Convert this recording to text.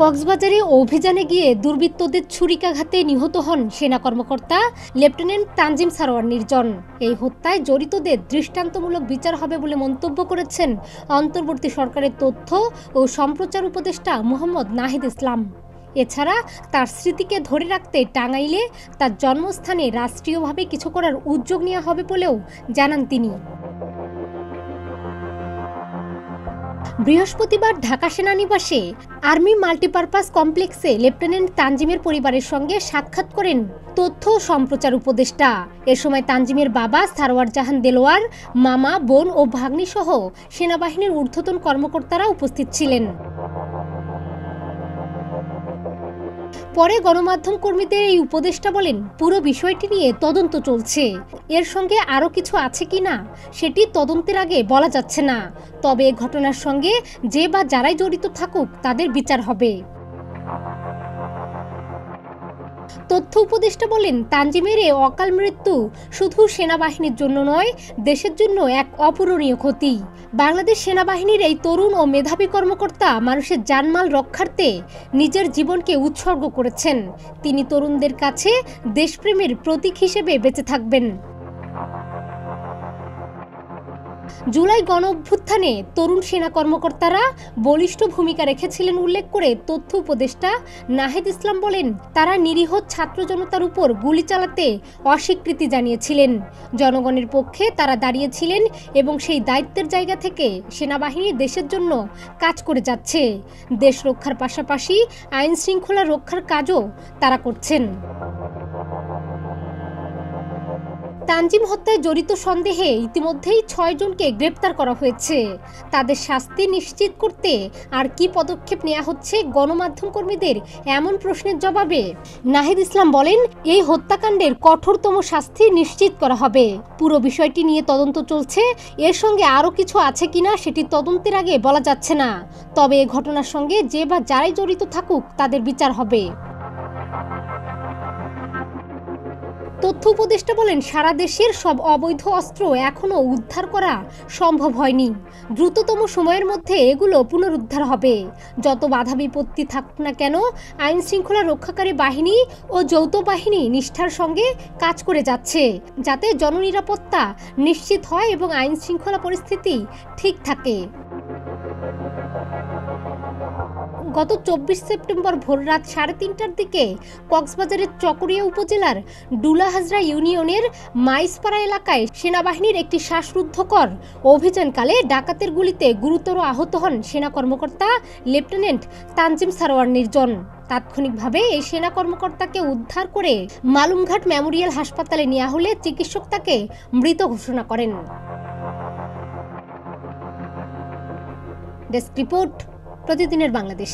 কক্সবাজারে অভিযানে গিয়ে দুর্বৃত্তদের ছুরিকাঘাতে নিহত হন সেনা কর্মকর্তা লেফটেন্যান্ট তানজিম সারোয়ার নির্জন। এই হত্যায় জড়িতদের দৃষ্টান্তমূলক বিচার হবে বলে মন্তব্য করেছেন অন্তর্বর্তী সরকারের তথ্য ও সম্প্রচার উপদেষ্টা মোহাম্মদ নাহিদ ইসলাম। এছাড়া তার স্মৃতিকে ধরে রাখতে টাঙ্গাইলে তার জন্মস্থানে রাষ্ট্রীয়ভাবে কিছু করার উদ্যোগ নেওয়া হবে বলেও জানান তিনি। বৃহস্পতিবার ঢাকা সেনানিবাসে আর্মি মাল্টিপারপাস কমপ্লেক্সে লেফটেন্যান্ট তানজিমের পরিবারের সঙ্গে সাক্ষাৎ করেন তথ্য ও সম্প্রচার উপদেষ্টা। এ সময় তানজিমের বাবা সারোয়ার জাহান দেলোয়ার, মামা, বোন ও ভাগ্নি সহ সেনাবাহিনীর ঊর্ধ্বতন কর্মকর্তারা উপস্থিত ছিলেন। পরে গণমাধ্যম কর্মীদের এই উপদেষ্টা বলেন, পুরো বিষয়টি নিয়ে তদন্ত চলছে। এর সঙ্গে আরও কিছু আছে কিনা সেটি তদন্তের আগে বলা যাচ্ছে না। তবে এ ঘটনার সঙ্গে যে বা যারাই জড়িত থাকুক তাদের বিচার হবে। তথ্য উপদেষ্টা বলেন, তানজিমের এই অকাল মৃত্যু শুধু সেনাবাহিনীর জন্য নয়, দেশের জন্য এক অপূরণীয় ক্ষতি। বাংলাদেশ সেনাবাহিনীর এই তরুণ ও মেধাবী কর্মকর্তা মানুষের জানমাল রক্ষার্থে নিজের জীবনকে উৎসর্গ করেছেন। তিনি তরুণদের কাছে দেশপ্রেমের প্রতীক হিসেবে বেঁচে থাকবেন। জুলাই গণঅভ্যুত্থানে তরুণ সেনা কর্মকর্তারা বলিষ্ঠ ভূমিকা রেখেছিলেন উল্লেখ করে তথ্য উপদেষ্টা নাহিদ ইসলাম বলেন, তারা নিরীহ ছাত্র জনতার উপর গুলি চালাতে অস্বীকৃতি জানিয়েছিলেন। জনগণের পক্ষে তারা দাঁড়িয়েছিলেন এবং সেই দায়িত্বের জায়গা থেকে সেনাবাহিনী দেশের জন্য কাজ করে যাচ্ছে। দেশ রক্ষার পাশাপাশি আইন শৃঙ্খলা রক্ষার কাজও তারা করছেন। তানজিম হত্যায় জড়িত সন্দেহে ইতিমধ্যেই 6 জনকে গ্রেপ্তার করা হয়েছে। তাদের শাস্তি নিশ্চিত করতে আর কি পদক্ষেপ নেওয়া হচ্ছে গণমাধ্যম কর্মীদের এমন প্রশ্নের জবাবে নাহিদ ইসলাম বলেন, এই হত্যাকাণ্ডের কঠোরতম শাস্তি নিশ্চিত করা হবে। পুরো বিষয়টি নিয়ে তদন্ত চলছে। এর সঙ্গে আরও কিছু আছে কিনা সেটি তদন্তের আগে বলা যাচ্ছে না। তবে এই ঘটনার সঙ্গে যে বা যারাই জড়িত থাকুক তাদের বিচার হবে। তথ্য উপদেষ্টা বলেন, সারা দেশের সব অবৈধ অস্ত্র এখনও উদ্ধার করা সম্ভব হয়নি। দ্রুততম সময়ের মধ্যে এগুলো পুনরুদ্ধার হবে। যত বাধা বিপত্তি থাকুক না কেন, আইন শৃঙ্খলা রক্ষাকারী বাহিনী ও যৌথ বাহিনী নিষ্ঠার সঙ্গে কাজ করে যাচ্ছে, যাতে জননিরাপত্তা নিশ্চিত হয় এবং আইন শৃঙ্খলা পরিস্থিতি ঠিক থাকে। গত 24 সেপ্টেম্বর ভোররাত 3:30টার দিকে কক্সবাজারের চকরিয়া উপজেলার ডুলাহাজরা ইউনিয়নের মাইসপাড়া এলাকায় সেনাবাহিনীর একটি শ্বাসরুদ্ধকর অভিযানকালে ডাকাতের গুলিতে গুরুতর আহত হন সেনা কর্মকর্তা লেফটেন্যান্ট তানজিম সারোয়ার নির্জন। তাৎক্ষণিকভাবে এই সেনা কর্মকর্তাকে উদ্ধার করে মালুমঘাট মেমোরিয়াল হাসপাতালে নেওয়া হলে চিকিৎসক তাকে মৃত ঘোষণা করেন। ডেস্ক রিপোর্ট, প্রতিদিনের বাংলাদেশ।